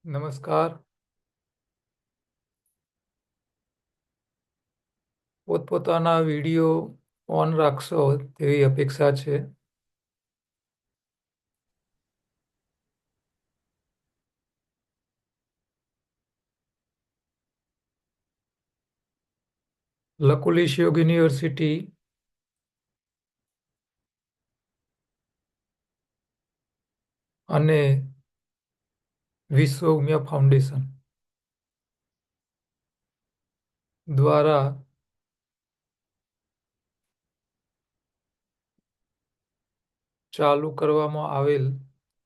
નમસ્કાર. પોતપોતાના video on રાખશો તેવી અપેક્ષા છે. લકુલિશ યોગ યુનિવર્સિટી અને વિશ્વ ઉમિયા ફાઉન્ડેશન દ્વારા ચાલુ કરવામાં આવેલ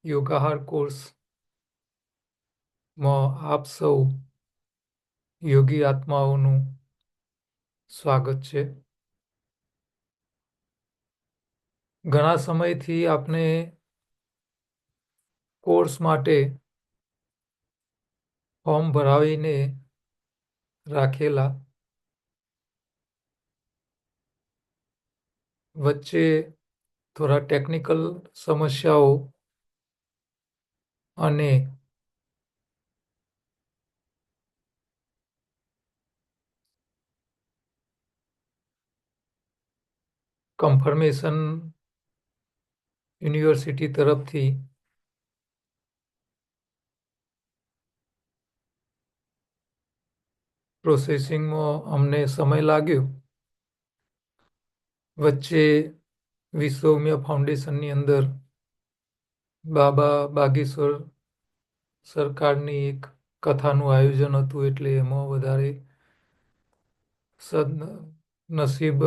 યોગાહાર કોર્સમાં આપ સૌ યોગી આત્માઓનું સ્વાગત છે. ઘણા સમયથી આપણે કોર્સ માટે ફોર્મ ભરાવીને રાખેલા, વચ્ચે થોડા ટેકનિકલ સમસ્યાઓ અને કન્ફર્મેશન યુનિવર્સિટી તરફથી પ્રોસેસિંગમાં અમને સમય લાગ્યો. વચ્ચે વિશ્વ ઉમિયા ફાઉન્ડેશનની અંદર બાબા બાગેશ્વર સરકારની એક કથાનું આયોજન હતું, એટલે એમાં વધારે સદનસીબ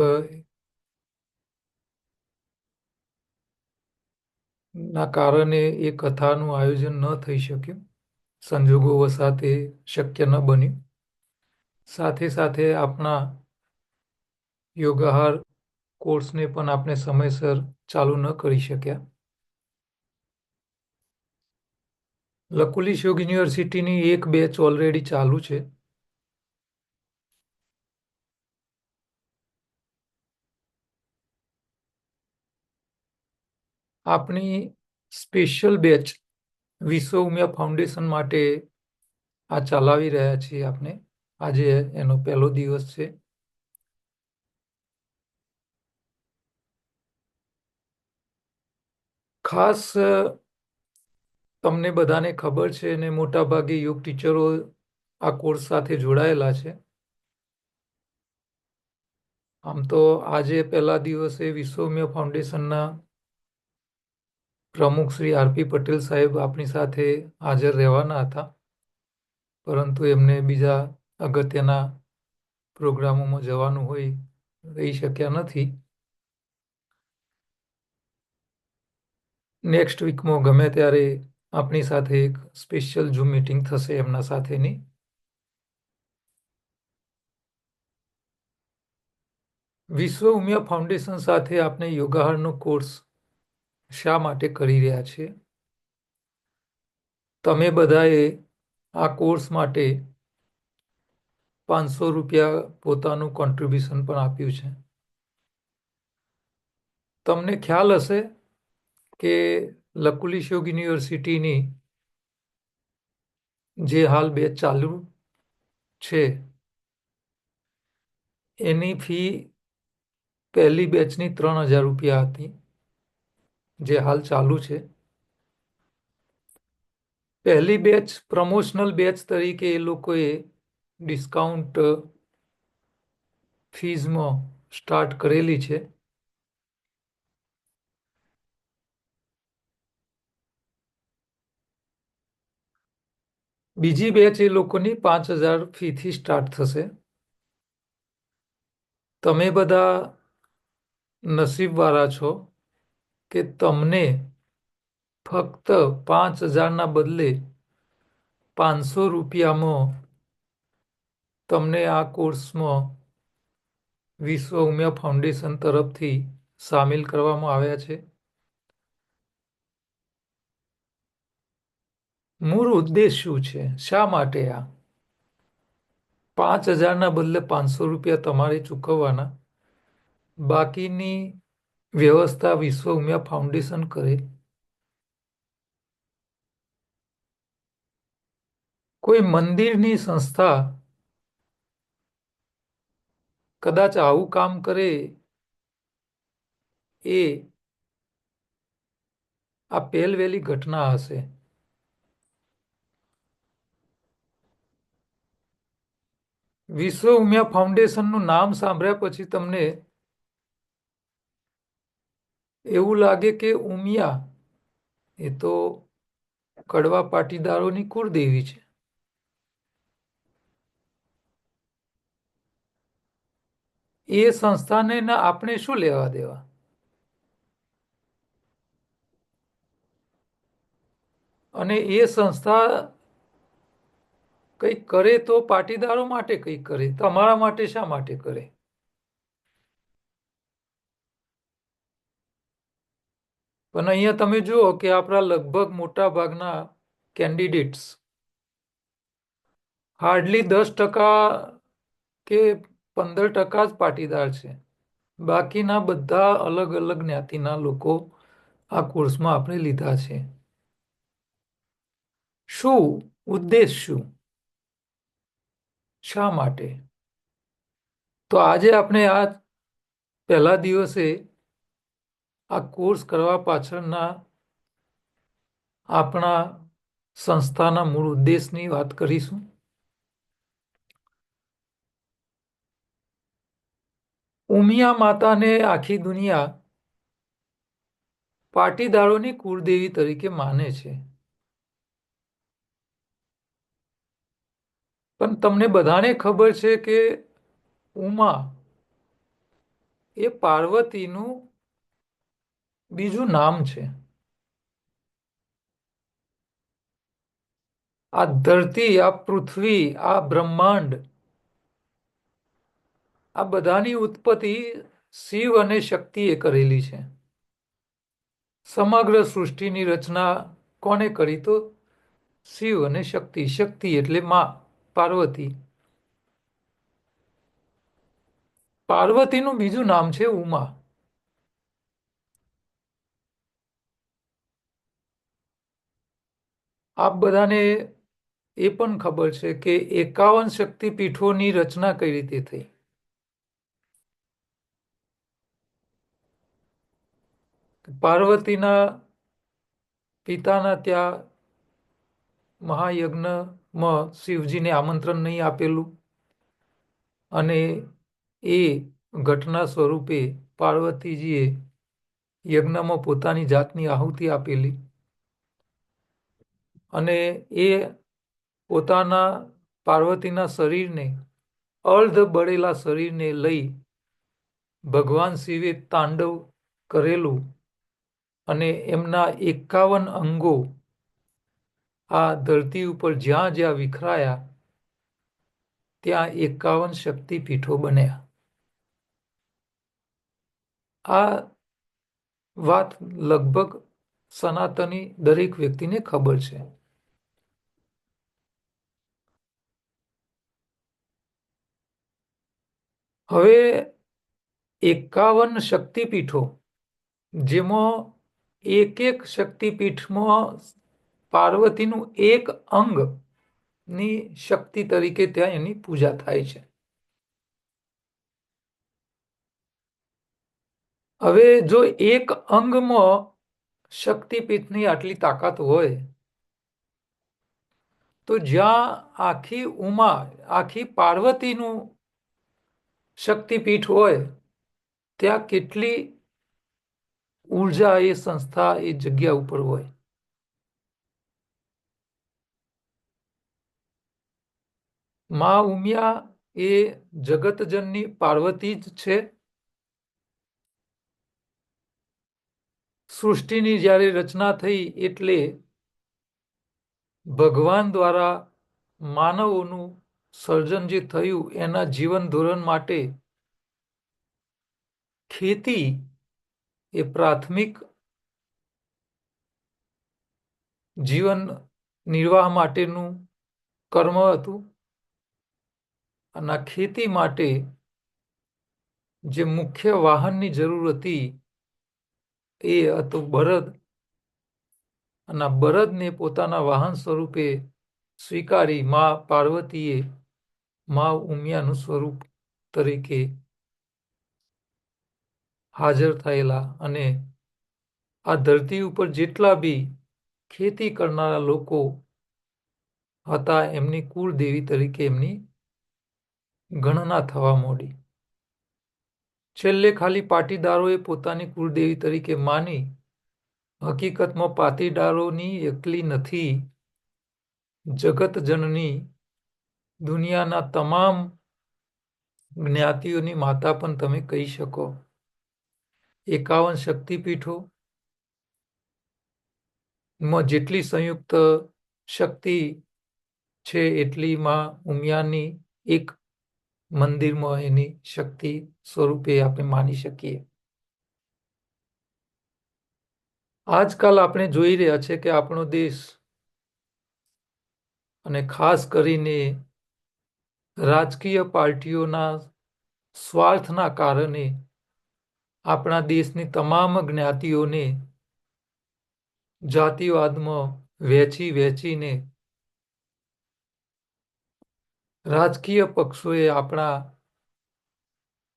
ના કારણે એ કથાનું આયોજન ન થઈ શક્યું. સંજોગો વસાતે શક્ય ન બન્યું. સાથે સાથે આપણા યોગાહાર કોર્સને પણ આપણે સમયસર ચાલુ ન કરી શક્યા. લકુલિશ યોગ યુનિવર્સિટીની એક બેચ ઓલરેડી ચાલુ છે. આપણી સ્પેશિયલ બેચ વિશ્વ ઉમિયા ફાઉન્ડેશન માટે આ ચલાવી રહ્યા છીએ આપણે. આજે એનો પહેલો દિવસ છે. ખાસ તમને બધાને ખબર છે અને મોટાભાગે યોગ ટીચરો આ કોર્સ સાથે જોડાયેલા છે. આમ તો આજે પહેલા દિવસે વિશ્વ ઉમિયા ફાઉન્ડેશનના પ્રમુખ શ્રી આરપી પટેલ સાહેબ આપણી સાથે હાજર રહેવાના હતા, પરંતુ એમને બીજા અગત્યના પ્રોગ્રામોમાં જવાનું હોય રહી શક્યા નથી. નેક્સ્ટ વીકમાં ગમે ત્યારે આપણી સાથે એક સ્પેશિયલ ઝૂમ મીટિંગ થશે એમના સાથેની. વિશ્વ ઉમિયા ફાઉન્ડેશન સાથે આપણે યોગાહારનો કોર્સ શા માટે કરી રહ્યા છે? તમે બધાએ આ કોર્સ માટે 500 રૂપિયા પોતાનું કોન્ટ્રીબ્યુશન પણ આપ્યું છે. તમને ખ્યાલ હશે કે લકુલિશ યોગ યુનિવર્સિટીની જે હાલ બેચ ચાલુ છે એની ફી પહેલી બેચની 3000 રૂપિયા હતી, જે હાલ ચાલુ છે. પહેલી બેચ પ્રમોશનલ બેચ તરીકે એ લોકોએ ડિસ્કાઉન્ટ ફીઝમાં સ્ટાર્ટ કરેલી છે. બીજી બેચ એ લોકોની 5000 ફીથી સ્ટાર્ટ થશે. તમે બધા નસીબવાળા છો કે તમને ફક્ત 5000ના બદલે 500 રૂપિયામાં તમને આ કોર્સમાં વિશ્વ ઉમિયા ફાઉન્ડેશન તરફથી સામેલ કરવામાં આવ્યા છે. મૂળ ઉદ્દેશ શું છે? શા માટે આ 5000ના બદલે 500 રૂપિયા તમારે ચૂકવવાના? બાકીની વ્યવસ્થા વિશ્વ ઉમિયા ફાઉન્ડેશન કરે. કોઈ મંદિરની સંસ્થા કદાચ આવું કામ કરે એ આ પહેલવેલી ઘટના હશે. વિશ્વ ઉમિયા ફાઉન્ડેશનનું નામ સાંભળ્યા પછી તમને એવું લાગે કે ઉમિયા એ તો કડવા પાટીદારોની કુળદેવી છે. એ સંસ્થાને આપણે શું લેવા દેવા? અને એ સંસ્થા કંઈક કરે તો પાટીદારો માટે કંઈક કરે, તમારા માટે શા માટે કરે? પણ અહીંયા તમે જુઓ કે આપણા લગભગ મોટા ભાગના કેન્ડિડેટ્સ હાર્ડલી 10% કે 15% જ પાટીદાર છે. બાકીના બધા અલગ અલગ જ્ઞાતિના લોકો આ કોર્સમાં આપણે લીધા છે. શું ઉદ્દેશ શું? શા માટે? તો આજે આપણે આ પહેલા દિવસે આ કોર્સ કરવા પાછળના આપણા સંસ્થાના મૂળ ઉદ્દેશની વાત કરીશું. ઉમિયા માતાને આખી દુનિયા પાટીદારોની કુળદેવી તરીકે માને છે. પણ તમને બધાને ખબર છે કે ઉમા એ પાર્વતીનું બીજું નામ છે. આ ધરતી, આ પૃથ્વી, આ બ્રહ્માંડ, આ બધાની ઉત્પત્તિ શિવ અને શક્તિએ કરેલી છે. સમગ્ર સૃષ્ટિની રચના કોને કરી? તો શિવ અને શક્તિ. શક્તિ એટલે માં પાર્વતી. પાર્વતીનું બીજું નામ છે ઉમા. આપ બધાને એ પણ ખબર છે કે 51 શક્તિપીઠોની રચના કઈ રીતે થઈ. પાર્વતીના પિતાના ત્યાં મહાયજ્ઞમાં શિવજીને આમંત્રણ નહીં આપેલું અને એ ઘટના સ્વરૂપે પાર્વતીજીએ યજ્ઞમાં પોતાની જાતની આહુતિ આપેલી અને એ પોતાના પાર્વતીના શરીરને, અર્ધ બળેલા શરીરને લઈ ભગવાન શિવે તાંડવ કરેલું અને એમના 51 અંગો આ ધરતી ઉપર જ્યાં જ્યાં વિખરાયા ત્યાં 51 શક્તિપીઠો બન્યા. આ વાત લગભગ સનાતની દરેક વ્યક્તિને ખબર છે. હવે 51 શક્તિપીઠો, જેમાં એક એક શક્તિપીઠમાં પાર્વતીનું એક અંગની શક્તિ તરીકે ત્યાં એની પૂજા થાય છે. હવે જો એક અંગમાં શક્તિપીઠની આટલી તાકાત હોય, તો જ્યાં આખી ઉમા, આખી પાર્વતીનું શક્તિપીઠ હોય, ત્યાં કેટલી ઉર્જા એ સંસ્થા એ જગ્યા ઉપર હોય. મા ઉમિયા એ જગતજનની પાર્વતી જ છે. સૃષ્ટિની જ્યારે રચના થઈ એટલે ભગવાન દ્વારા માનવોનું સર્જન જે થયું એના જીવન ધોરણ માટે ખેતી એ પ્રાથમિક જીવન નિર્વાહ માટેનું કર્મ હતું. અને ખેતી માટે જે મુખ્ય વાહનની જરૂર હતી એ હતું બળદ. અને બળદને પોતાના વાહન સ્વરૂપે સ્વીકારી મા પાર્વતીએ મા ઉમિયાનું સ્વરૂપ તરીકે હાજર થયેલા. અને આ ધરતી ઉપર જેટલા બી ખેતી કરનારા લોકો હતા એમની કુળદેવી તરીકે એમની ગણના થવા માંડી. છેલ્લે ખાલી પાટીદારોએ પોતાની કુળદેવી તરીકે માની. હકીકતમાં પાટીદારોની એકલી નથી, જગતજનની દુનિયાના તમામ જ્ઞાતિઓની માતા પણ તમે કહી શકો. 51 શક્તિપીઠો માં જેટલી સંયુક્ત શક્તિ છે એટલી માં ઉમિયાની એક મંદિરમાં એની શક્તિ સ્વરૂપે આપણે માની શકીએ. આજકાલ આપણે જોઈ રહ્યા છે કે આપણો દેશ, અને ખાસ કરીને રાજકીય પાર્ટીઓના સ્વાર્થના કારણે આપણા દેશની તમામ જ્ઞાતિઓને જાતિવાદમાં વહેંચીને રાજકીય પક્ષોએ આપણા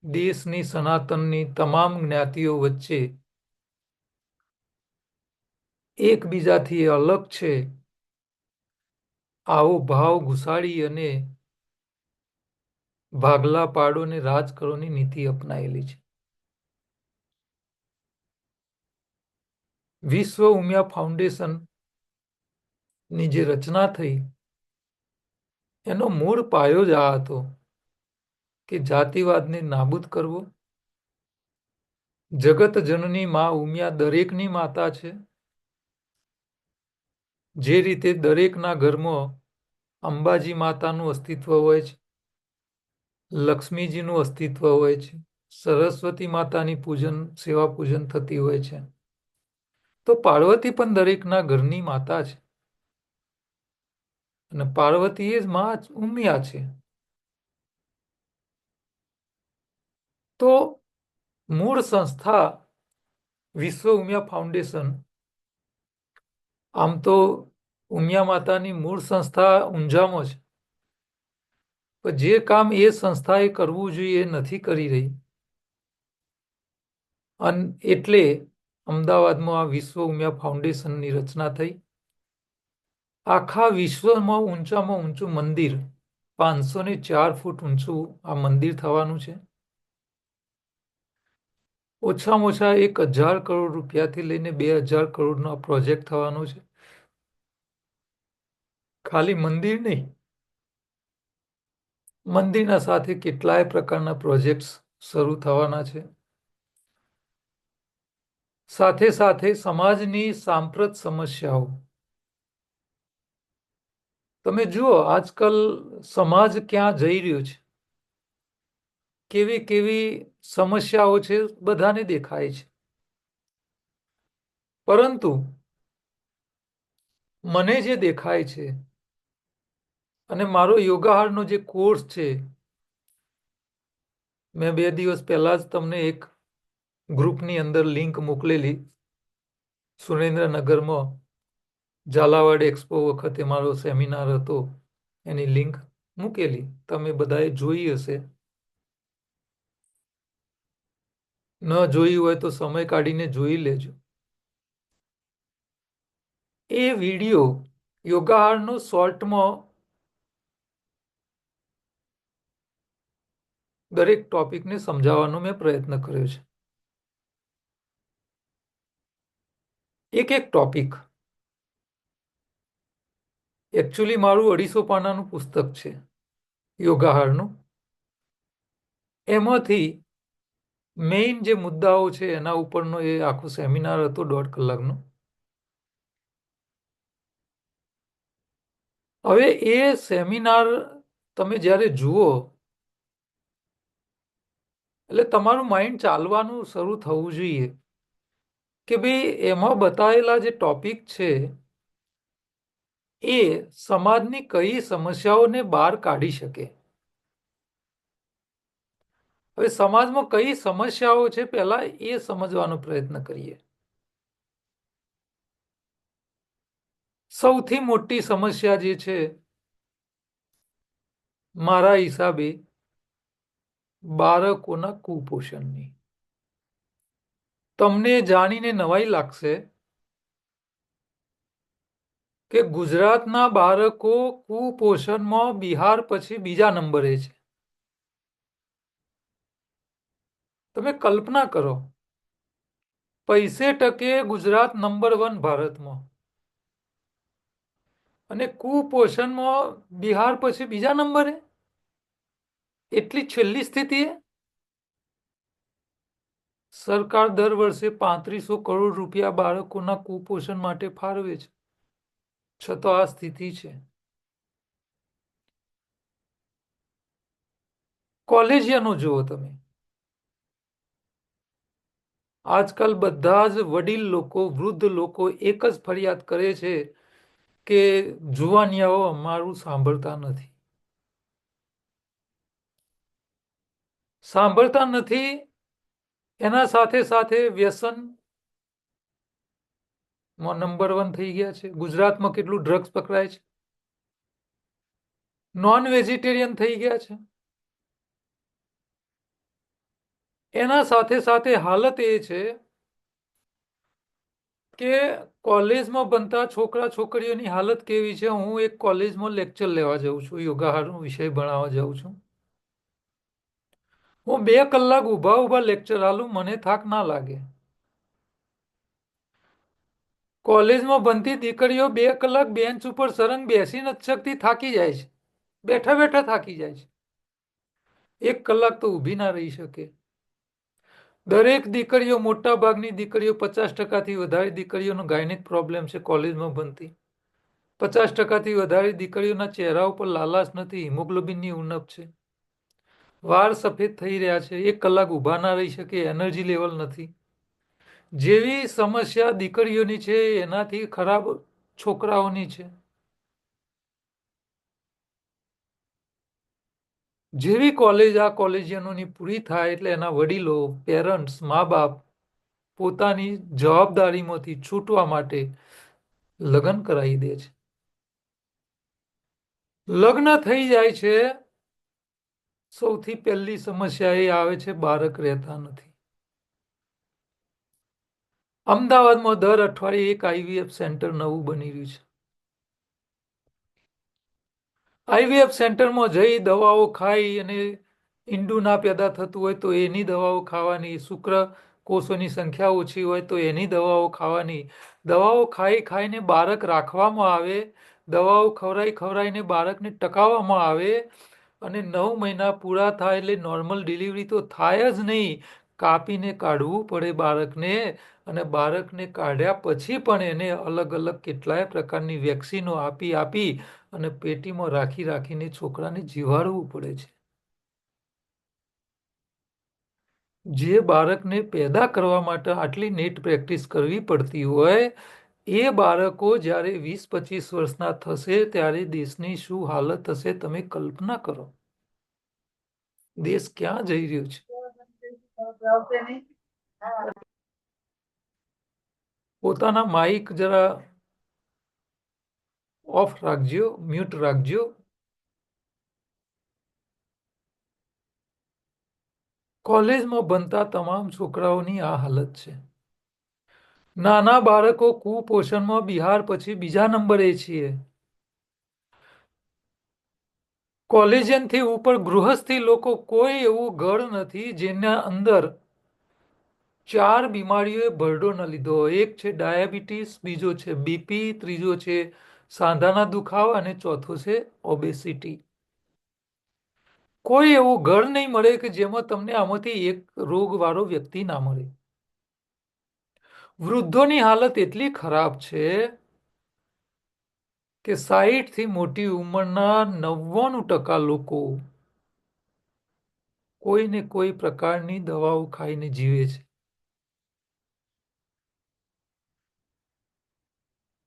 દેશની સનાતનની તમામ જ્ઞાતિઓ વચ્ચે એકબીજાથી અલગ છે આવો ભાવ ઘુસાડી અને ભાગલા પાડોને રાજ કરોની નીતિ અપનાયેલી છે. વિશ્વ ઉમિયા ફાઉન્ડેશનની જે રચના થઈ એનો મૂળ પાયો જ આ હતો કે જાતિવાદને નાબૂદ કરવો. જગત જનની મા ઉમિયા દરેકની માતા છે. જે રીતે દરેકના ઘરમાં અંબાજી માતાનું અસ્તિત્વ હોય છે, લક્ષ્મીજીનું અસ્તિત્વ હોય છે, સરસ્વતી માતાની સેવા પૂજન થતી હોય છે, તો પાર્વતી પણ દરેકના ઘરની માતા છે. અને પાર્વતી એ જ મા ઉમિયા છે. તો મૂળ સંસ્થા વિશ્વ ઉમિયા ફાઉન્ડેશન, આમ તો ઉમિયા માતાની મૂળ સંસ્થા ઊંઝામાં છે, પણ જે કામ એ સંસ્થાએ કરવું જોઈએ એ નથી કરી રહી. અને એટલે અમદાવાદમાં આ વિશ્વ ઉમિયા ફાઉન્ડેશનની રચના થઈ. આખા વિશ્વમાં ઊંચામાં ઊંચું મંદિર, 504 ફૂટ ઊંચું આ મંદિર થવાનું છે. ઓછામાં ઓછા 1000 કરોડ રૂપિયાથી લઈને 2000 કરોડનો પ્રોજેક્ટ થવાનો છે. ખાલી મંદિર નહીં, મંદિરના સાથે કેટલાય પ્રકારના પ્રોજેક્ટ્સ શરૂ થવાના છે. સાથે સાથે સમાજની સાંપ્રત સમસ્યાઓ, તમે જુઓ આજકાલ સમાજ ક્યાં જઈ રહ્યો છે, કેવી કેવી સમસ્યાઓ છે બધાને દેખાય છે. પરંતુ મને જે દેખાય છે અને મારો યોગાહારનો જે કોર્સ છે, મેં 2 દિવસ પહેલા જ તમને એક ગ્રુપની અંદર લિંક મોકલેલી. સુરેન્દ્રનગરમાં ઝાલાવાડ એક્સપો વખતે મારો સેમિનાર હતો, એની લિંક મૂકેલી, તમે બધાએ જોઈ હશે. ન જોઈ હોય તો સમય કાઢીને જોઈ લેજો. એ વિડીયો યોગાહારનો શોર્ટમાં દરેક ટોપિકને સમજાવવાનો મેં પ્રયત્ન કર્યો છે. એક ટોપિક એકચ્યુઅલી મારું 250 પાનાનું પુસ્તક છે યોગાહારનું. એમાંથી મેઇન જે મુદ્દાઓ છે એના ઉપરનો એ આખો સેમિનાર હતો 1.5 કલાકનો. હવે એ સેમિનાર તમે જ્યારે જુઓ એટલે તમારું માઇન્ડ ચાલવાનું શરૂ થવું જોઈએ કે ભાઈ એમાં બતાવેલા જે ટોપિક છે એ સમાજની કઈ સમસ્યાઓને બહાર કાઢી શકે. હવે સમાજમાં કઈ સમસ્યાઓ છે પહેલા એ સમજવાનો પ્રયત્ન કરીએ. સૌથી મોટી સમસ્યા જે છે મારા હિસાબે બાળકોના કુપોષણની. તમને જાણીને નવાઈ લાગશે કે ગુજરાતના બાળકો કુપોષણમાં બિહાર પછી બીજા નંબરે છે. તમે કલ્પના કરો, પૈસે ટકે ગુજરાત નંબર 1 ભારતમાં અને કુપોષણમાં બિહાર પછી બીજા નંબરે. એટલી છેલ્લી સ્થિતિએ સરકાર દર વર્ષે 3500 કરોડ રૂપિયા બાળકોના કુપોષણ માટે ફાળવે છે, છતાં આ સ્થિતિ છે. કોલેજિયનો જુઓ તમે, આજકાલ બધા જ વડીલ લોકો, વૃદ્ધ લોકો એક જ ફરિયાદ કરે છે કે જુવાનિયાઓ અમારું સાંભળતા નથી. સાંભળતા નથી, એના સાથે સાથે વ્યસન નંબર 1 થઈ ગયા છે. ગુજરાતમાં કેટલું ડ્રગ્સ પકડાય છે. નોન વેજીટેરિયન થઈ ગયા છે. એના સાથે સાથે હાલત એ છે કે કોલેજમાં ભણતા છોકરા છોકરીઓની હાલત કેવી છે. હું એક કોલેજમાં લેક્ચર લેવા જાઉં છું, યોગાહારનો વિષય ભણાવવા જાઉં છું. હું 2 કલાક ઊભા લેક્ચર આલું, મને થાક ના લાગે. કોલેજમાં ભણતી દીકરીઓ 2 કલાક બેન્ચ ઉપર સરંગ બેસી નથી શકતી, થાકી જાય છે. બેઠા બેઠા થાકી જાય છે. 1 કલાક તો ઊભી ના રહી શકે. દરેક દીકરીઓ, મોટા ભાગની દીકરીઓ, 50%થી વધારે દીકરીઓનો ગાયનિક પ્રોબ્લેમ છે કોલેજમાં ભણતી. 50%થી વધારે દીકરીઓના ચહેરા ઉપર લાલાશ નથી, હિમોગ્લોબિનની ઉણપ છે. વાળ સફેદ થઈ રહ્યા છે, 1 કલાક ઊભા ના રહી શકે, એનર્જી લેવલ નથી. જેવી સમસ્યા દીકરીઓની છે એનાથી ખરાબ છોકરાઓની છે. જેવી કોલેજ આ કોલેજિયનોની પૂરી થાય એટલે એના વડીલો, પેરેન્ટ્સ, મા બાપ પોતાની જવાબદારીમાંથી છૂટવા માટે લગ્ન કરાવી દે છે. લગ્ન થઈ જાય છે, સૌથી પહેલી સમસ્યા એ આવે છે બાળક રહેતા નથી. અમદાવાદમાં દર અઠવાડિયે એક IVF સેન્ટર નવું બની રહ્યું છે. IVF સેન્ટરમાં જઈ દવાઓ ખાઈ અને ઈંડું ના પેદા થતું હોય તો એની દવાઓ ખાવાની, શુક્ર કોષોની સંખ્યા ઓછી હોય તો એની દવાઓ ખાવાની. દવાઓ ખાઈ ખાઈને બાળક રાખવામાં આવે, દવાઓ ખવડાવીને બાળકને ટકાવવામાં આવે અને 9 મહિના પૂરા થાય એટલે નોર્મલ ડિલિવરી તો થાય જ નહીં, કાપીને કાઢવું પડે બાળકને. અને બાળકને કાઢ્યા પછી પણ એને અલગ અલગ કેટલાય પ્રકારની વેક્સિનો આપી અને પેટીમાં રાખીને છોકરાને જીવાડવું પડે છે. જે બાળકને પેદા કરવા માટે આટલી નીટ પ્રેક્ટિસ કરવી પડતી હોય, એ બાળકો જ્યારે 20-25 વર્ષના થશે ત્યારે દેશની શું હાલત હશે તમે કલ્પના કરો. દેશ ક્યાં જઈ રહ્યો છે? પોતાના માઇક જરા ઓફ રાખજો, મ્યુટ રાખજો. કોલેજમાં ભણતા તમામ છોકરાઓની આ હાલત છે. નાના બાળકો કુપોષણમાં બિહાર પછી બીજા નંબરે છીએ. કોલેજિયનથી ઉપર ગૃહસ્થી લોકો કોઈ એવું ઘર નથી જેના અંદર 4 બીમારીઓએ ભરડો ન લીધો હોય. એક છે ડાયાબિટીસ, બીજો છે બીપી, ત્રીજો છે સાંધાના દુખાવા અને ચોથો છે ઓબેસિટી. કોઈ એવું ઘર નહીં મળે કે જેમાં તમને આમાંથી એક રોગવાળો વ્યક્તિ ના મળે. વૃદ્ધોની હાલત એટલી ખરાબ છે કે 60 થી મોટી ઉંમરના 99% લોકો કોઈને કોઈ પ્રકારની દવાઓ ખાઈને જીવે છે.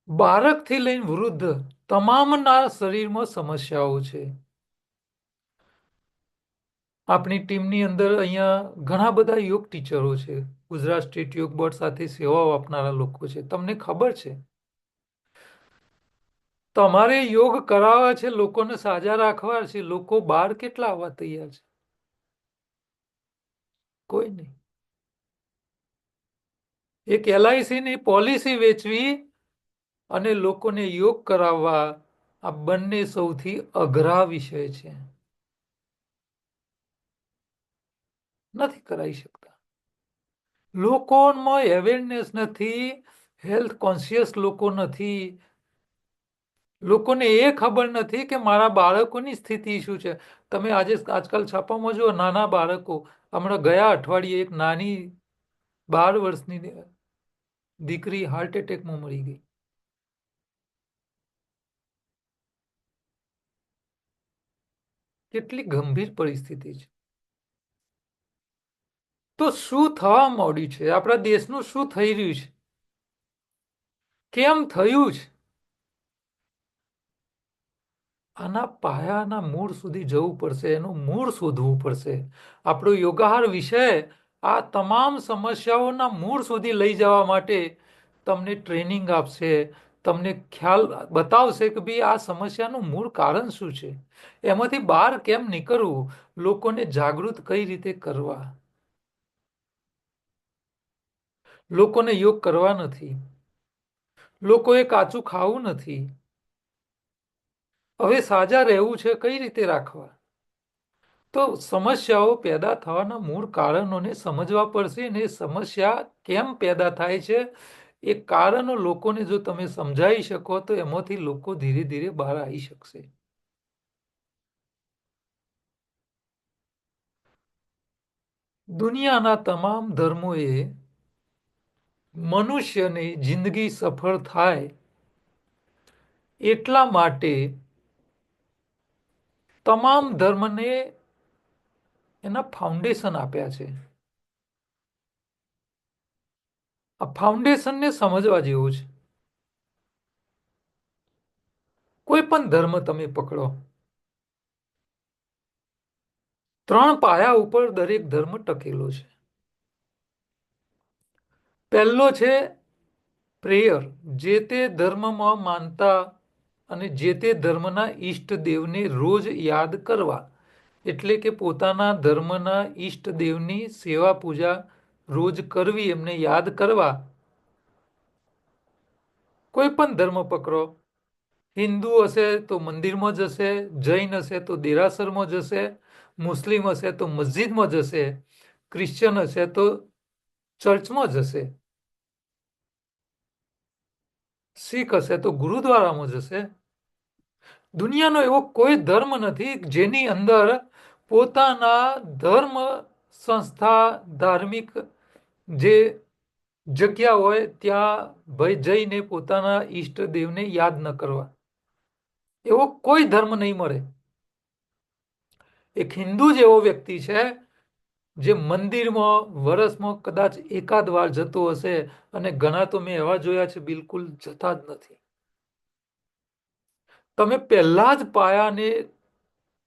બાળકથી લઈને વૃદ્ધ તમામના શરીરમાં સમસ્યાઓ છે. આપણી ટીમની અંદર અહીંયા ઘણા બધા યોગ ટીચરો છે. ગુજરાત સ્ટેટ યોગ બોર્ડ સાથે સેવાઓ આપનારા લોકો છે. તમને ખબર છે તમારે યોગ કરાવવા છે, લોકોને સાજા રાખવા છે, લોકો બહાર કેટલા આવવા તૈયાર છે? કોઈ નહીં. એક LICની પોલિસી વેચવી અને લોકોને યોગ કરાવવા, આ બંને સૌથી અઘરા વિષય છે. નથી કરાવી શકતા. લોકોમાં અવેરનેસ નથી, હેલ્થ કોન્શિયસ લોકો નથી. લોકોને એ ખબર નથી કે મારા બાળકોની સ્થિતિ શું છે. તમે આજકાલ છાપામાં જુઓ, નાના બાળકો. હમણાં ગયા અઠવાડિયે એક નાની 12 વર્ષની દીકરી હાર્ટ એટેકમાં મરી ગઈ. કેટલી ગંભીર પરિસ્થિતિ છે. તો શું થવા માંડ્યું છે? આપણા દેશનું શું થઈ રહ્યું છે? કેમ થયું છે? આના પાયાના મૂળ સુધી જવું પડશે, એનું મૂળ શોધવું પડશે. આપણો યોગાહાર વિષય આ તમામ સમસ્યાઓના મૂળ સુધી લઈ જવા માટે તમને ટ્રેનિંગ આપશે, તમને ખ્યાલ બતાવશે કે ભાઈ આ સમસ્યાનું મૂળ કારણ શું છે, એમાંથી બહાર કેમ નીકળવું, લોકોને જાગૃત કઈ રીતે કરવા. લોકોને યોગ કરવા નથી, લોકોએ કાચું ખાવું નથી. હવે સાજા રહેવું છે, કઈ રીતે રાખવા? તો સમસ્યાઓ પેદા થવાના મૂળ કારણોને સમજવા પડશે અને સમસ્યા કેમ પેદા થાય છે એ કારણો લોકોને જો તમે સમજાવી શકો તો એમાંથી લોકો ધીરે ધીરે બહાર આવી શકશે. દુનિયાના તમામ ધર્મોએ મનુષ્યની જિંદગી સફળ થાય એટલા માટે તમામ ધર્મને એના ફાઉન્ડેશન આપ્યા છે. આ ફાઉન્ડેશનને સમજવા જેવું છે. કોઈ પણ ધર્મ તમે પકડો, 3 પાયા ઉપર દરેક ધર્મ ટકેલો છે. પહેલો છે પ્રેયર. જે તે ધર્મમાં માનતા અને જે તે ધર્મના ઈષ્ટદેવને રોજ યાદ કરવા. એટલે કે પોતાના ધર્મના ઈષ્ટદેવની સેવા પૂજા રોજ કરવી, એમને યાદ કરવા. કોઈ પણ ધર્મ પકડો, હિન્દુ હશે તો મંદિરમાં જશે, જૈન હશે તો દેરાસરમાં જશે, મુસ્લિમ હશે તો મસ્જિદમાં જશે, ક્રિશ્ચન હશે તો ચર્ચમાં જશે, શીખ હશે તો ગુરુદ્વારામાં જશે. દુનિયાનો એવો કોઈ ધર્મ નથી જેની અંદર પોતાના ધર્મ સંસ્થા, ધાર્મિક જે જગ્યા હોય ત્યાં ભાઈ જઈને પોતાના ઈષ્ટદેવને યાદ ન કરવા. એવો કોઈ ધર્મ નહીં મળે. એક હિન્દુ જ એવો વ્યક્તિ છે જે મંદિરમાં વર્ષમાં કદાચ એકાદ વાર જતો હશે, અને ઘણા તો મેં એવા જોયા છે બિલકુલ જતા જ નથી. તમે પહેલા જ પાયાને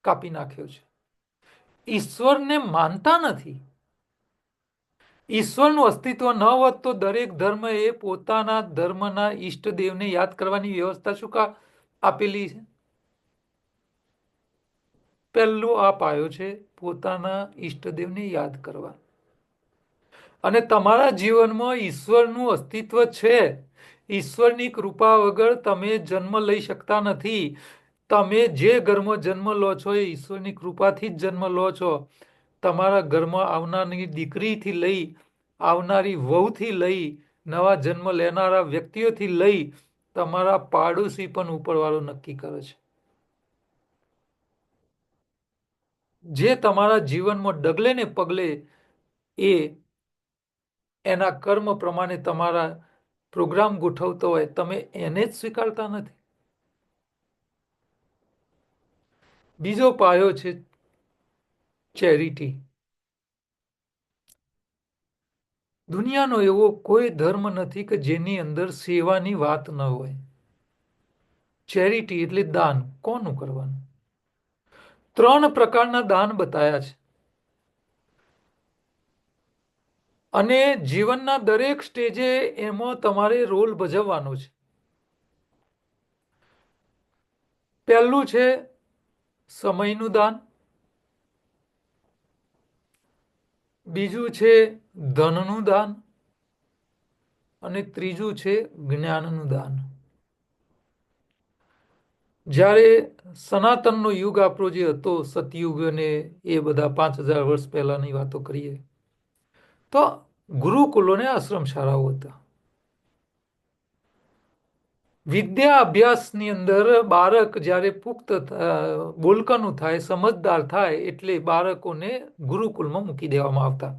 કાપી નાખ્યો છે. ઈશ્વરને માનતા નથી. ઈશ્વરનું અસ્તિત્વ ન હોત તો દરેક ધર્મ એ પોતાના ધર્મના ઈષ્ટદેવને યાદ કરવાની વ્યવસ્થા શું કા આપેલી છે? પહેલો આ પાયો છે, પોતાના ઈષ્ટદેવને યાદ કરવા. અને તમારા જીવનમાં ઈશ્વરનું અસ્તિત્વ છે. ઈશ્વરની કૃપા વગર તમે જન્મ લઈ શકતા નથી. તમે જે ઘરમાં જન્મ લો છો એ ઈશ્વરની કૃપાથી જ જન્મ લો છો. તમારા ઘરમાં આવનારી દીકરીથી લઈ, આવનારી વહુથી લઈ, નવા જન્મ લેનારા વ્યક્તિઓથી લઈ, તમારા પાડોશી પણ ઉપરવાળો નક્કી કરે છે. જે તમારા જીવનમાં ડગલે ને પગલે એ એના કર્મ પ્રમાણે તમારા પ્રોગ્રામ ગોઠવતો હોય, તમે એને જ સ્વીકારતા નથી. બીજો પાયો છે ચેરિટી. દુનિયાનો એવો કોઈ ધર્મ નથી કે જેની અંદર સેવાની વાત ન હોય. ચેરિટી એટલે દાન. કોનું કરવાનું? 3 પ્રકારના દાન બતાયા છે. અને જીવનના દરેક સ્ટેજે એમાં તમારે રોલ ભજવવાનો છે. પહેલું છે સમયનું દાન. બીજું છે ધનનું દાન. અને ત્રીજું છે જ્ઞાનનું દાન. જ્યારે સનાતનનો યુગ આપણો જે હતો, સતયુગ અને એ બધા 5000 વર્ષ પહેલાની વાતો કરીએ, તો ગુરુકુલોને આશ્રમ શાળાઓ હતા. વિદ્યા અભ્યાસની અંદર બાળક જ્યારે પુખ્ત બોલકાનું થાય, સમજદાર થાય, એટલે બાળકોને ગુરુકુલમાં મૂકી દેવામાં આવતા.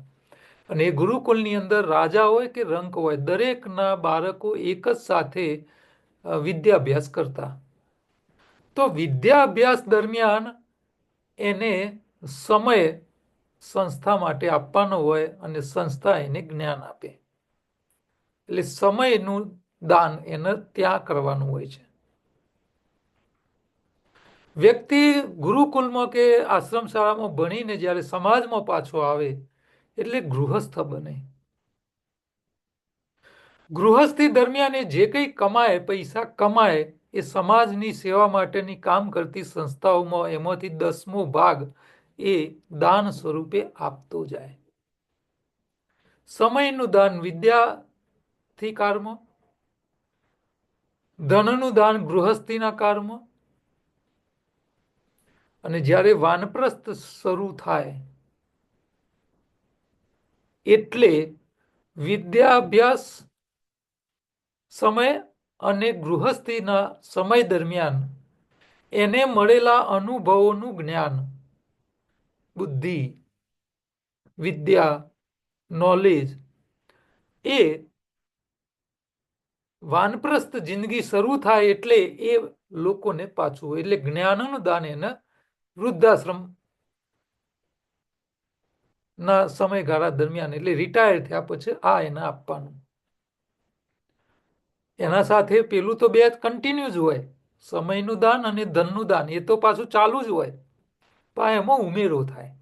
અને એ ગુરુકુલની અંદર રાજા હોય કે રંક હોય, દરેકના બાળકો એક જ સાથે વિદ્યાભ્યાસ કરતા. તો વિદ્યાભ્યાસ દરમિયાન એને સમય સંસ્થા માટે આપવાનો હોય, અને સંસ્થા એને જ્ઞાન આપે. એટલે સમયનું દાન એને ત્યાં કરવાનું હોય છે. વ્યક્તિ ગુરુકુલમાં કે આશ્રમ શાળામાં ભણીને જ્યારે સમાજમાં પાછો આવે એટલે ગૃહસ્થ બને. ગૃહસ્થી દરમિયાન એ જે કંઈ કમાય, પૈસા કમાય, એ સમાજની સેવા માટેની કામ કરતી સંસ્થાઓમાં એમાંથી 10મો ભાગ એ દાન સ્વરૂપે આપતો જાય. સમયનું દાન વિદ્યાર્થી કાળમાં, ધનનું દાન ગૃહસ્થીના કાળમાં, અને જ્યારે વાનપ્રસ્થ શરૂ થાય એટલે વિદ્યાભ્યાસ સમય અને ગૃહસ્થીના સમય દરમિયાન એને મળેલા અનુભવોનું જ્ઞાન, બુદ્ધિ, વિદ્યા, નોલેજ, એ વાનપ્રસ્થ જિંદગી શરૂ થાય એટલે એ લોકોને પાછું, એટલે જ્ઞાનનું દાન એને વૃદ્ધાશ્રમ ના સમયગાળા દરમિયાન, એટલે રિટાયર થયા પછી આ એને આપવાનું. એના સાથે પેલું તો બે કન્ટિન્યુ જ હોય, સમયનું દાન અને ધનનું દાન, એ તો પાછું ચાલુ જ હોય, પણ એમાં ઉમેરો થાય.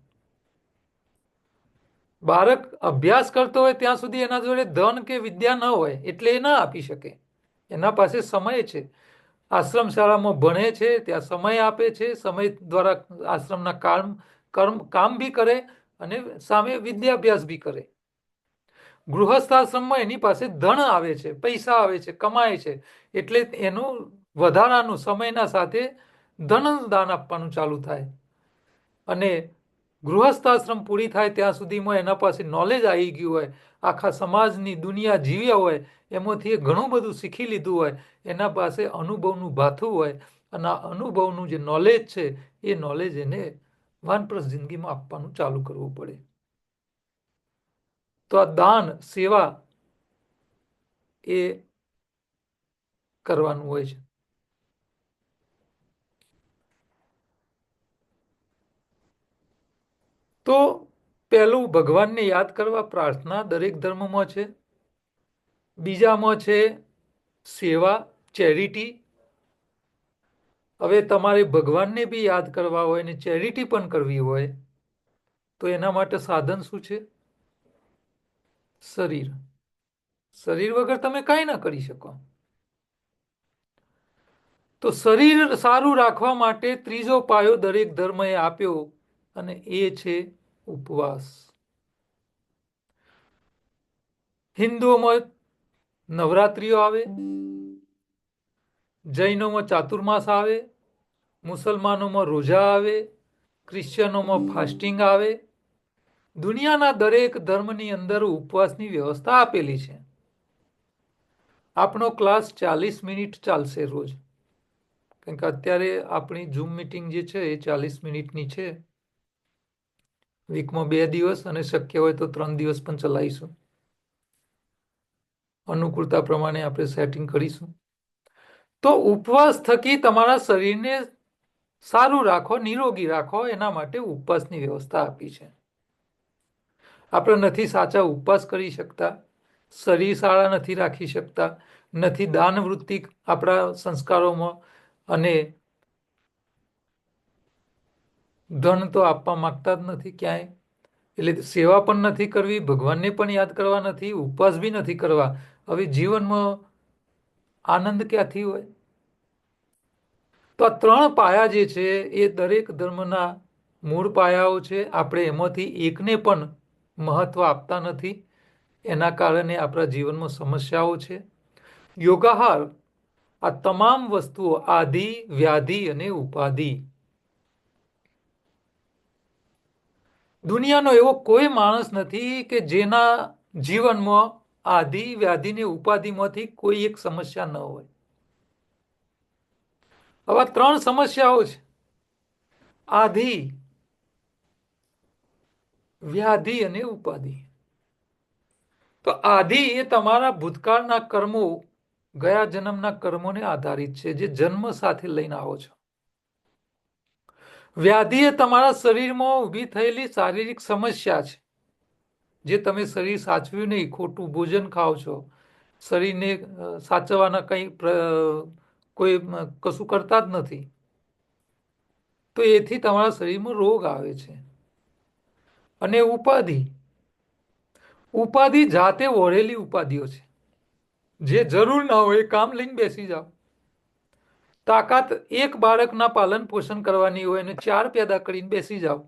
બાળક અભ્યાસ કરતો હોય ત્યાં સુધી એના જોડે ધન કે વિદ્યા ન હોય, એટલે એ ના આપી શકે. એના પાસે સમય છે, આશ્રમ શાળામાં ભણે છે, ત્યાં સમય આપે છે, સમય દ્વારા આશ્રમના કામ બી કરે અને સામે વિદ્યાભ્યાસ બી કરે. ગૃહસ્થાશ્રમમાં એની પાસે ધન આવે છે, પૈસા આવે છે, કમાય છે, એટલે એનું વધારાનું સમયના સાથે ધનનું દાન આપવાનું ચાલુ થાય. અને ગૃહસ્થાશ્રમ પૂરી થાય ત્યાં સુધીમાં એના પાસે નોલેજ આવી ગયું હોય, આખા સમાજની દુનિયા જીવ્યા હોય, એમાંથી એ ઘણું બધું શીખી લીધું હોય, એના પાસે અનુભવનું ભાથું હોય, અને આ અનુભવનું જે નોલેજ છે એ નોલેજ એને વાનપ્રસ્થ જિંદગીમાં આપવાનું ચાલુ કરવું પડે. તો આ દાન, સેવા એ કરવાનું હોય છે. તો પહેલું, ભગવાનને યાદ કરવા પ્રાર્થના દરેક ધર્મમાં છે. બીજામાં છે સેવા, ચેરિટી. હવે તમારે ભગવાનને બી યાદ કરવા હોય ને ચેરિટી પણ કરવી હોય તો એના માટે સાધન શું છે? શરીર. શરીર વગર તમે કાંઈ ના કરી શકો. તો શરીર સારું રાખવા માટે ત્રીજો પાયો દરેક ધર્મએ આપ્યો અને એ છે ઉપવાસ. હિન્દુઓમાં નવરાત્રિઓ આવે, જૈનોમાં ચાતુર્માસ આવે, મુસલમાનોમાં રોજા આવે, ક્રિશ્ચિયનોમાં ફાસ્ટિંગ આવે. દુનિયાના દરેક ધર્મની અંદર ઉપવાસની વ્યવસ્થા આપેલી છે. આપણો ક્લાસ 40 મિનિટ ચાલશે રોજ, કારણ કે અત્યારે આપણી ઝૂમ મીટિંગ જે છે એ 40 મિનિટની છે. વીકમાં 2 દિવસ અને શક્ય હોય તો 3 દિવસ પણ ચલાવીશું. અનુકૂળતા પ્રમાણે આપણે સેટિંગ કરીશું. તો ઉપવાસ થકી તમારા શરીરને સારું રાખો, નિરોગી રાખો, એના માટે ઉપવાસની વ્યવસ્થા આપી છે. આપણે નથી સાચા ઉપવાસ કરી શકતા, શરીર સારા નથી રાખી શકતા, નથી દાન વૃત્તિ આપણા સંસ્કારોમાં, અને ધન તો આપવા માંગતા જ નથી ક્યાંય. એટલે સેવા પણ નથી કરવી, ભગવાનને પણ યાદ કરવા નથી, ઉપવાસ બી નથી કરવા. હવે જીવનમાં આનંદ ક્યાંથી હોય? તો આ 3 પાયા જે છે એ દરેક ધર્મના મૂળ પાયાઓ છે. આપણે એમાંથી એકને પણ મહત્વ આપતા નથી. એના કારણે આપણા જીવનમાં સમસ્યાઓ છે. યોગાહાર, આ તમામ વસ્તુઓ આધિ, વ્યાધિ અને ઉપાધિ. દુનિયાનો એવો કોઈ માણસ નથી કે જેના જીવનમાં આધિ, વ્યાધિ ને ઉપાધિમાંથી કોઈ એક સમસ્યા ન હોય. આવા 3 સમસ્યાઓ છે: આધિ, વ્યાધિ અને ઉપાધિ. તો આધિ એ તમારા ભૂતકાળના કર્મો, ગયા જન્મના કર્મોને આધારિત છે, જે જન્મ સાથે લઈને આવો છો. વ્યાધિ એ તમારા શરીરમાં ઊભી થયેલી શારીરિક સમસ્યા છે, જે તમે શરીર સાચવ્યું નહીં, ખોટું ભોજન ખાઓ છો, શરીરને સાચવવાના કોઈ કશું કરતા જ નથી, તો એથી તમારા શરીરમાં રોગ આવે છે. અને ઉપાધિ, ઉપાધિ જાતે ઓળેલી ઉપાધિઓ છે, જે જરૂર ના હોય એ કામ લઈને બેસી જાઓ. તાકાત એક બાળકના પાલન પોષણ કરવાની હોય અને 4 પેદા કરીને બેસી જાઓ.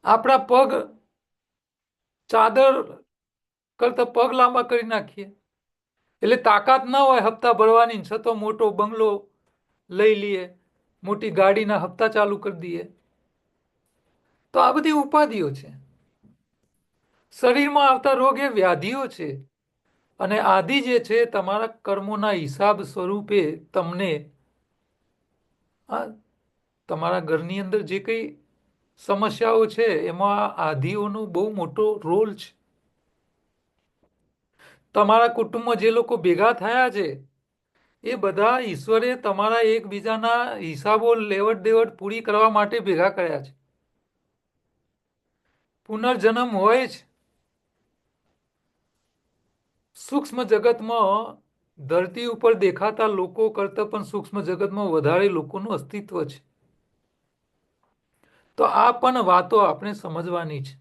આપણા પગ ચાદર કરતા પગ લાંબા કરી નાખીએ, એટલે તાકાત ના હોય હપ્તા ભરવાની, છતો મોટો બંગલો લઈ લઈએ, મોટી ગાડીના હપ્તા ચાલુ કરી દઈએ. તો આ બધી ઉપાધિઓ છે. શરીરમાં આવતા રોગ એ વ્યાધિઓ છે. અને આદિ જે છે તમારા કર્મોના હિસાબ સ્વરૂપે તમને તમારા ઘરની અંદર જે કઈ સમસ્યાઓ છે એમાં આધિઓનો બહુ મોટો રોલ છે. તમારા કુટુંબમાં જે લોકો ભેગા થયા છે એ બધા ઈશ્વરે તમારા એકબીજાના હિસાબો, લેવડ દેવડ પૂરી કરવા માટે ભેગા કર્યા છે. પુનર્જન્મ હોય જ. સૂક્ષ્મ જગતમાં ધરતી ઉપર દેખાતા લોકો કરતાં પણ સૂક્ષ્મ જગતમાં વધારે લોકોનું અસ્તિત્વ છે. તો આ પણ વાતો આપણે સમજવાની છે.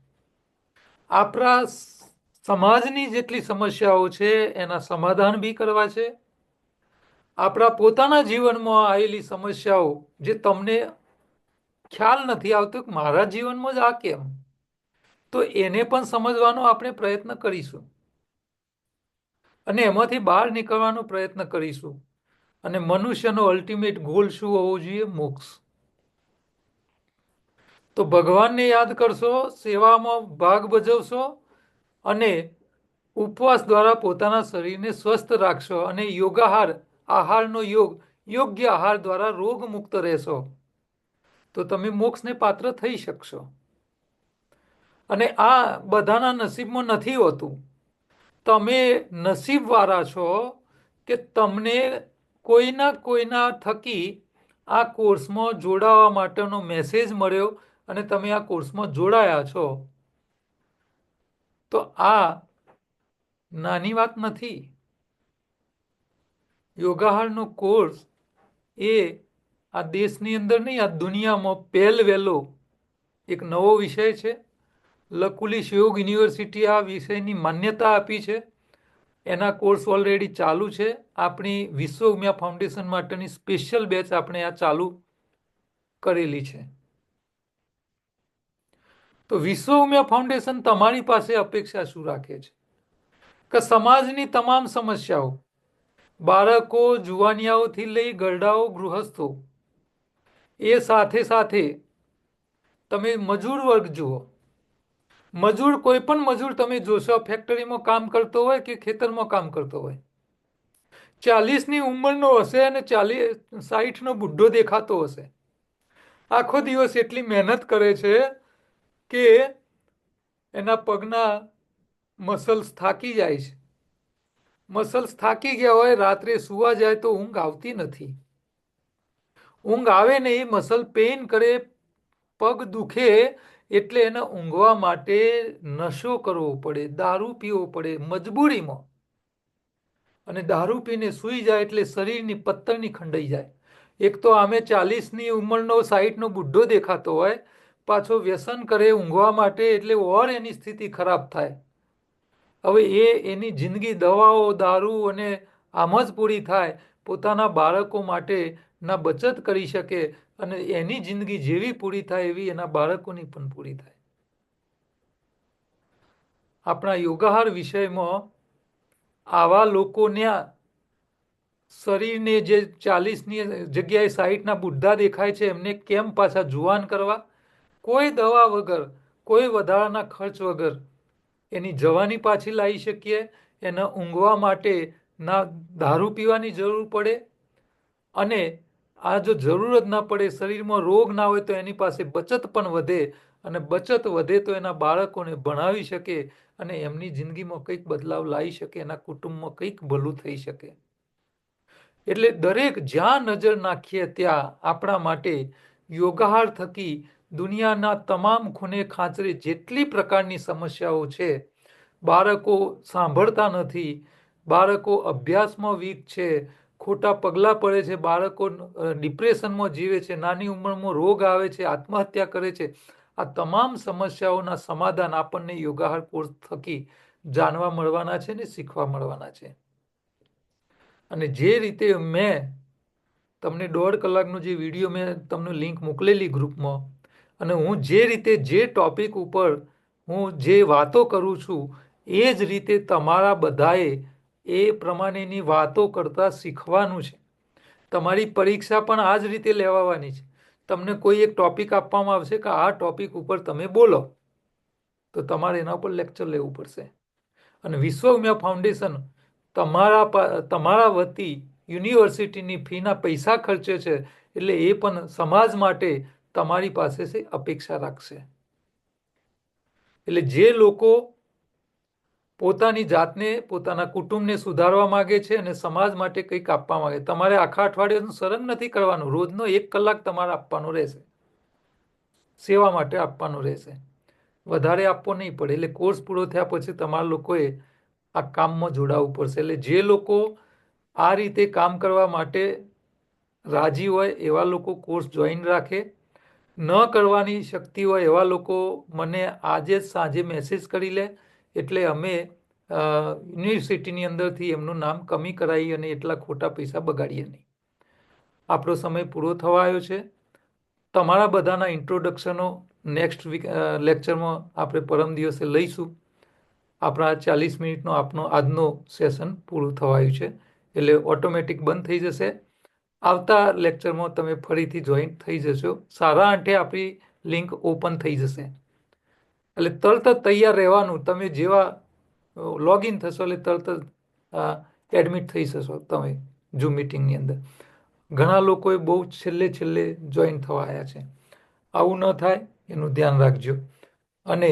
આપણા સમાજની જેટલી સમસ્યાઓ છે એના સમાધાન બી કરવા છે. આપણા પોતાના જીવનમાં આવેલી સમસ્યાઓ જે તમને ખ્યાલ નથી આવતો કે મારા જીવનમાં જ આ કેમ, તો એને પણ સમજવાનો આપણે પ્રયત્ન કરીશું અને એમાંથી બહાર નીકળવાનો પ્રયત્ન કરીશું. અને મનુષ્યનો અલ્ટિમેટ ગોલ શું હોવો જોઈએ? મોક્ષ. તો ભગવાનને યાદ કરશો, સેવામાં ભાગ ભજવશો અને ઉપવાસ દ્વારા પોતાના શરીરને સ્વસ્થ રાખશો અને યોગાહાર, આહારનો યોગ, યોગ્ય આહાર દ્વારા રોગ મુક્ત રહેશો, તો તમે મોક્ષને પાત્ર થઈ શકશો. અને આ બધાના નસીબમાં નથી હોતું. તમે નસીબવાળા છો કે તમને કોઈના થકી આ કોર્સમાં જોડાવા માટેનો મેસેજ મળ્યો અને તમે આ કોર્સમાં જોડાયા છો, તો આ નાની વાત નથી. યોગાહારનો કોર્સ એ આ દેશની અંદર નહીં, આ દુનિયામાં પહેલવહેલો એક નવો વિષય છે. લકુલિશ યોગ યુનિવર્સિટી આ વિષયની માન્યતા આપી છે. એના કોર્સ ઓલરેડી ચાલુ છે. આપણી વિશ્વ ઉમિયા ફાઉન્ડેશન માટેની સ્પેશિયલ બેચ આપણે આ ચાલુ કરેલી છે. તો વિશ્વ ઉમિયા ફાઉન્ડેશન તમારી પાસે અપેક્ષા શું રાખે છે કે સમાજની તમામ સમસ્યાઓ, બાળકો, જુવાનિયાઓથી લઈ ગરડાઓ, ગૃહસ્થો, એ સાથે સાથે તમે મજૂર વર્ગ જુઓ. મજૂર, કોઈ પણ મજૂર તમે જોશો, ફેક્ટરીમાં કામ કરતો હોય કે ખેતરમાં કામ કરતો હોય, 40ની ઉંમરનો હશે અને 60નો બુઢો દેખાતો હશે. આખો દિવસ એટલી મહેનત કરે છે કે એના પગના મસલ્સ થાકી જાય છે. મસલ્સ થાકી ગયા હોય, રાત્રે સુવા જાય તો ઊંઘ આવતી નથી. ઊંઘ આવે ને એ મસલ પેઇન કરે, પગ દુખે, એટલે એને ઊંઘવા માટે નશો કરવો પડે, દારૂ પીવો પડે મજબૂરીમાં. અને દારૂ પીને સૂઈ જાય એટલે શરીરની પત્તરની ખંડાઈ જાય. એક તો આમે 40ની ઉંમરનો 60નો બુઢો દેખાતો હોય, પાછો વ્યસન કરે ઊંઘવા માટે, એટલે ઓર એની સ્થિતિ ખરાબ થાય. હવે એની જિંદગી દવાઓ, દારૂ અને આમ જ પૂરી થાય. પોતાના બાળકો માટે ના બચત કરી શકે અને એની જિંદગી જેવી પૂરી થાય એવી એના બાળકોની પણ પૂરી થાય. આપણા યોગાહાર વિષયમાં આવા લોકોને શરીરને જે 40ની જગ્યાએ 60ના બુઢા દેખાય છે, એમને કેમ પાછા જુવાન કરવા? કોઈ દવા વગર, કોઈ વધારાના ખર્ચ વગર એની જવાની પાછી લાવી શકીએ. એને ઊંઘવા માટે ના દારૂ પીવાની જરૂર પડે, અને આ જો જરૂર જ ના પડે, શરીરમાં રોગ ના હોય, તો એની પાસે બચત પણ વધે, અને બચત વધે તો એના બાળકોને ભણાવી શકે અને એમની જિંદગીમાં કંઈક બદલાવ લાવી શકે, એના કુટુંબમાં કંઈક ભલું થઈ શકે. એટલે દરેક જ્યાં નજર નાખીએ ત્યાં આપણા માટે યોગાહાર થકી દુનિયાના તમામ ખૂણે ખાંચરે જેટલી પ્રકારની સમસ્યાઓ છે, બાળકો સાંભળતા નથી, બાળકો અભ્યાસમાં વીક છે, ખોટા પગલાં પડે છે, બાળકો ડિપ્રેશનમાં જીવે છે, નાની ઉંમરમાં રોગ આવે છે, આત્મહત્યા કરે છે, આ તમામ સમસ્યાઓના સમાધાન આપણને યોગાહાર કોર્સ થકી જાણવા મળવાના છે ને શીખવા મળવાના છે. અને જે રીતે મેં તમને 1.5 કલાકનો જે વિડીયો મેં તમને લિંક મોકલેલી ગ્રુપમાં, અને હું જે રીતે જે ટોપિક ઉપર હું જે વાતો કરું છું, એ જ રીતે તમારા બધાએ એ પ્રમાણેની વાતો કરતાં શીખવાનું છે. તમારી પરીક્ષા પણ આ જ રીતે લેવાની છે. તમને કોઈ એક ટોપિક આપવામાં આવશે કે આ ટોપિક ઉપર તમે બોલો, તો તમારે એના ઉપર લેક્ચર લેવું પડશે. અને વિશ્વ ઉમિયા ફાઉન્ડેશન તમારા વતી યુનિવર્સિટીની ફીના પૈસા ખર્ચે છે, એટલે એ પણ સમાજ માટે તમારી પાસે અપેક્ષા રાખશે. એટલે જે લોકો પોતાની જાતને, પોતાના કુટુંબને સુધારવા માંગે છે અને સમાજ માટે કંઈક આપવા માંગે, તમારે આખા અઠવાડિયાનું સરંગ નથી કરવાનું. રોજનો 1 કલાક તમારે આપવાનો રહેશે, સેવા માટે આપવાનો રહેશે. વધારે આપવો નહીં પડે. એટલે કોર્સ પૂરો થયા પછી તમારા લોકોએ આ કામમાં જોડાવવું પડશે. એટલે જે લોકો આ રીતે કામ કરવા માટે રાજી હોય એવા લોકો કોર્સ જોઈન રાખે. ન કરવાની શક્તિ હોય એવા લોકો મને આજે જ સાંજે મેસેજ કરી લે, એટલે અમે યુનિવર્સિટીની અંદરથી એમનું નામ કમી કરાવી અને એટલા ખોટા પૈસા બગાડીએ નહીં. આપણો સમય પૂરો થવા આવ્યો છે. તમારા બધાના ઇન્ટ્રોડક્શનો નેક્સ્ટ લેક્ચરમાં આપણે પરમ દિવસે લઈશું. આપણા 40 મિનિટનો આજનો સેશન પૂરું થવાયું છે, એટલે ઓટોમેટિક બંધ થઈ જશે. આવતા લેક્ચરમાં તમે ફરીથી જોઈન થઈ જશો. સારા અંતે આપણી લિંક ઓપન થઈ જશે, એટલે તરત જ તૈયાર રહેવાનું. તમે જેવા લોગિન થશો એટલે તરત જ એડમિટ થઈ જશો તમે ઝૂમ મિટિંગની અંદર. ઘણા લોકોએ બહુ છેલ્લે જોઈન થવા આવ્યા છે. આવું ન થાય એનું ધ્યાન રાખજો. અને